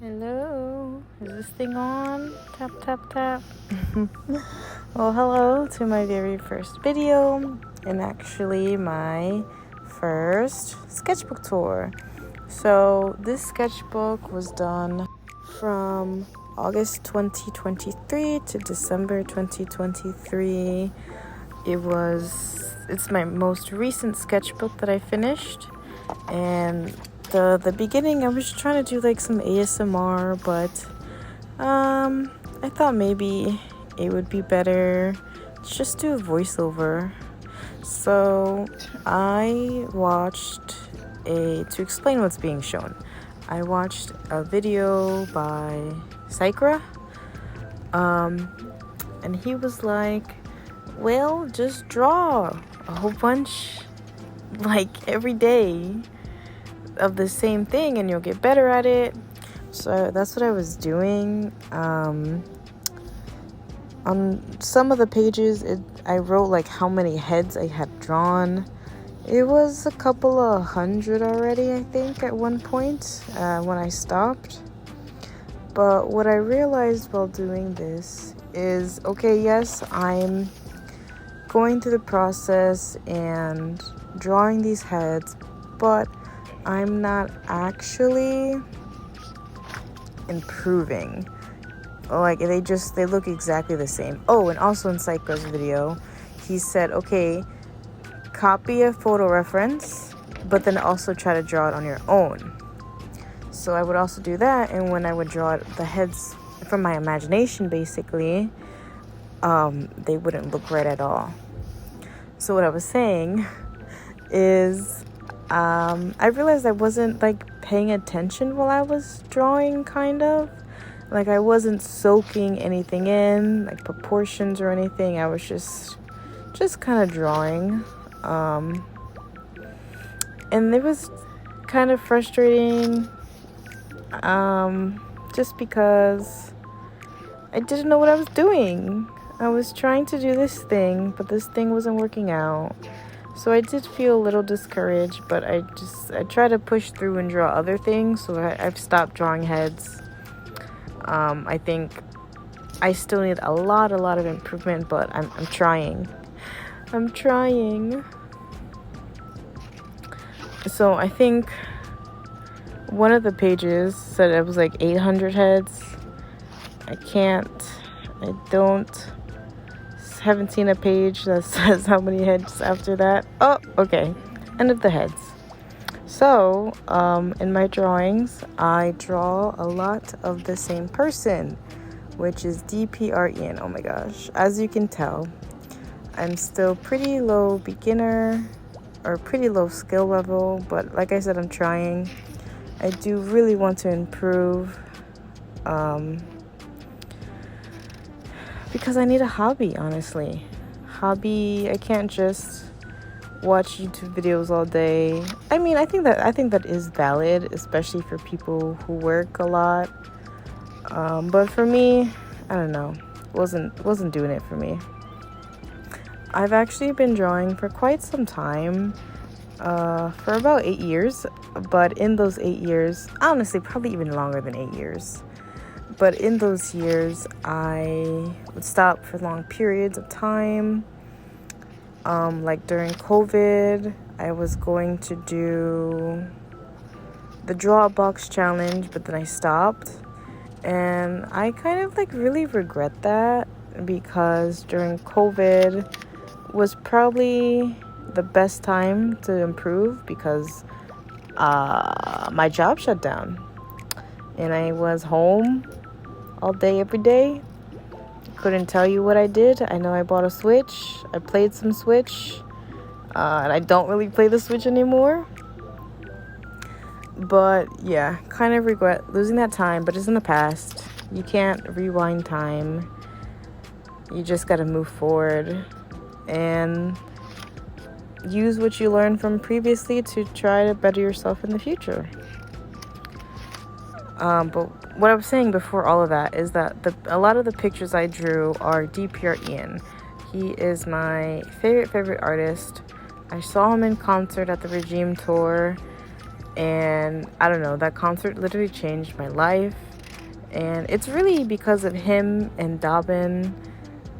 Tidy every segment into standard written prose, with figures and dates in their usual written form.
Hello, is this thing on? Tap, tap, tap. Well, hello to my very first video, and actually my first sketchbook tour. So this sketchbook was done from August 2023 to December 2023. It's my most recent sketchbook that I finished, and the beginning I was trying to do like some ASMR, but I thought maybe it would be better to just do a voiceover. So I watched to explain what's being shown, I watched a video by Sakura, and he was like, well, just draw a whole bunch like every day of the same thing and you'll get better at it. So that's what I was doing. On some of the pages I wrote like how many heads I had drawn. It was a couple of hundred already, I think, at one point when I stopped. But what I realized while doing this is, okay, yes, I'm going through the process and drawing these heads, but I'm not actually improving. Like they look exactly the same. Oh, and also in Psycho's video, he said, okay, copy a photo reference, but then also try to draw it on your own. So I would also do that, and when I would draw the heads from my imagination, basically, they wouldn't look right at all. So what I was saying is, I realized I wasn't like paying attention while I was drawing, kind of. Like I wasn't soaking anything in, like proportions or anything. I was just kind of drawing. And it was kind of frustrating, just because I didn't know what I was doing. I was trying to do this thing, but this thing wasn't working out. So I did feel a little discouraged, but I try to push through and draw other things. So I've stopped drawing heads. I think I still need a lot of improvement, but I'm trying. So I think one of the pages said it was like 800 heads. Haven't seen a page that says how many heads after that. Oh, okay. End of the heads. So, in my drawings, I draw a lot of the same person, which is DPREN. Oh my gosh. As you can tell, I'm still pretty low beginner or pretty low skill level, but like I said, I'm trying. I do really want to improve. Because I need a hobby, honestly. I can't just watch YouTube videos all day. I mean, I think that is valid, especially for people who work a lot. But for me, I don't know. Wasn't doing it for me. I've actually been drawing for quite some time, for about 8 years. But in those 8 years, honestly, probably even longer than 8 years. But in those years, I would stop for long periods of time. Like during COVID, I was going to do the Draw a Box challenge, but then I stopped. And I kind of like really regret that, because during COVID was probably the best time to improve, because my job shut down. And I was home all day, every day. Couldn't tell you what I did. I know I bought a Switch. I played some Switch. And I don't really play the Switch anymore. But yeah, kind of regret losing that time, but it's in the past. You can't rewind time. You just gotta move forward and use what you learned from previously to try to better yourself in the future. But what I was saying before all of that is that a lot of the pictures I drew are DPREN. He is my favorite artist. I saw him in concert at the Regime Tour, And I don't know, that concert literally changed my life. And it's really because of him and Dobbin,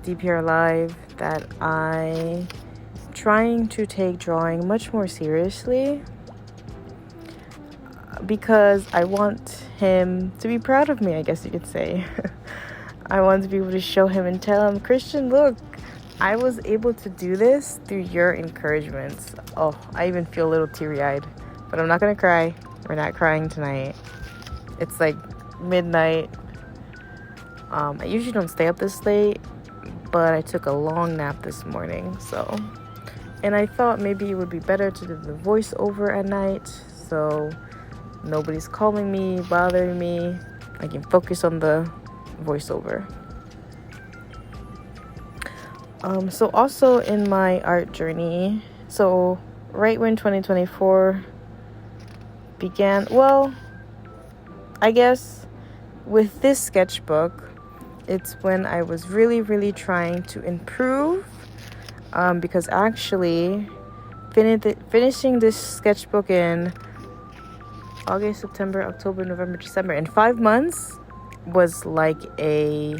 DPR Live, that I trying to take drawing much more seriously, because I want him to be proud of me, I guess you could say. I want to be able to show him and tell him, Christian, look, I was able to do this through your encouragements. Oh, I even feel a little teary-eyed, but I'm not gonna cry. We're not crying tonight. It's like midnight. I usually don't stay up this late, but I took a long nap this morning, and I thought maybe it would be better to do the voiceover at night, so nobody's calling me, bothering me. I can focus on the voiceover. So also in my art journey, so right when 2024 began, well, I guess with this sketchbook, it's when I was really, really trying to improve, because actually finishing this sketchbook in August, September, October, November, December, in 5 months was like a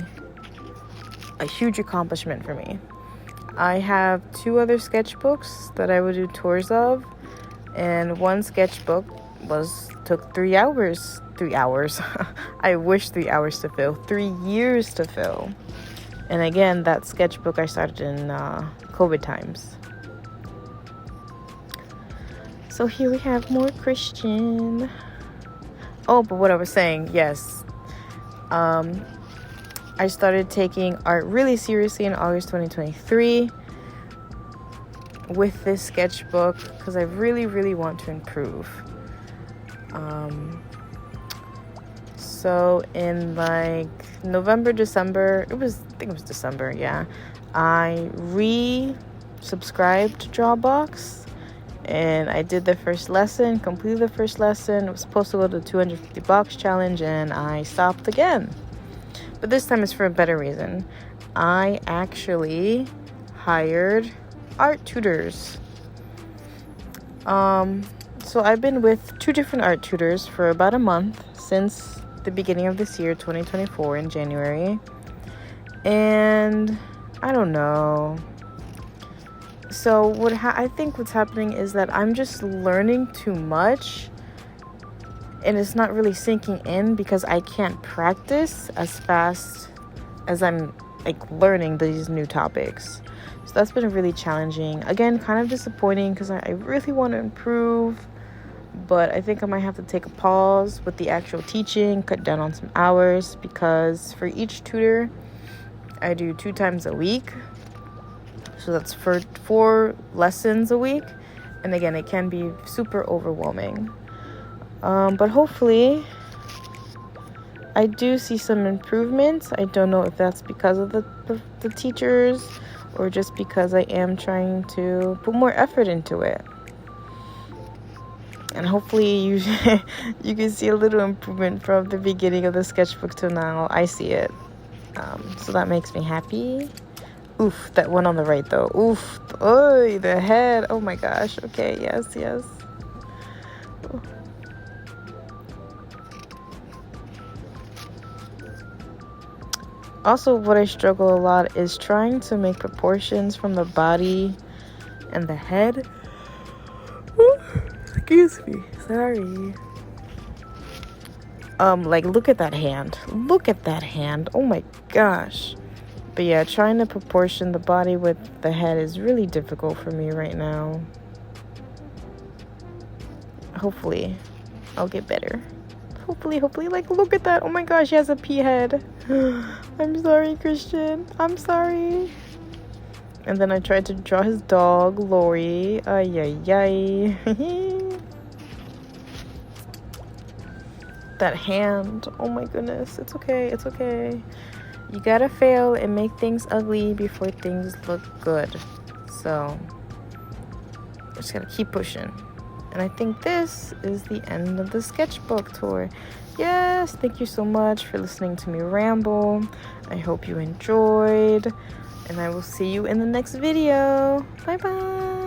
huge accomplishment for me. I have 2 other sketchbooks that I would do tours of, and one sketchbook took 3 hours. 3 hours. I wish 3 hours to fill. 3 years to fill. And again, that sketchbook I started in COVID times. So here we have more Christian. Oh, but what I was saying, yes. I started taking art really seriously in August 2023 with this sketchbook because I really, really want to improve. So in like November, December, I think it was December, yeah. I subscribed to Drawbox, and I did the first lesson, completed the first lesson. It was supposed to go to the 250 box challenge, and I stopped again. But this time it's for a better reason. I actually hired art tutors. So I've been with 2 different art tutors for about a month since the beginning of this year, 2024, in January. And I don't know. So I think what's happening is that I'm just learning too much, and it's not really sinking in because I can't practice as fast as I'm like learning these new topics. So that's been really challenging. Again, kind of disappointing because I really want to improve, but I think I might have to take a pause with the actual teaching, cut down on some hours, because for each tutor, I do 2 times a week. So that's for 4 lessons a week. And again, it can be super overwhelming. But hopefully, I do see some improvements. I don't know if that's because of the teachers or just because I am trying to put more effort into it. And hopefully you can see a little improvement from the beginning of the sketchbook to now. I see it. So that makes me happy. Oof, that one on the right though. Oof, oh, the head. Oh my gosh. Okay, yes. Ooh. Also, what I struggle a lot is trying to make proportions from the body and the head. Excuse me, sorry. Like, look at that hand. Oh my gosh. But yeah, trying to proportion the body with the head is really difficult for me right now. Hopefully, I'll get better. Hopefully, like, look at that. Oh my gosh, he has a pea head. I'm sorry, Christian. I'm sorry. And then I tried to draw his dog, Lori. Ay. That hand. Oh my goodness. It's okay. You gotta fail and make things ugly before things look good. So, just gotta keep pushing. And I think this is the end of the sketchbook tour. Yes, thank you so much for listening to me ramble. I hope you enjoyed. And I will see you in the next video. Bye-bye.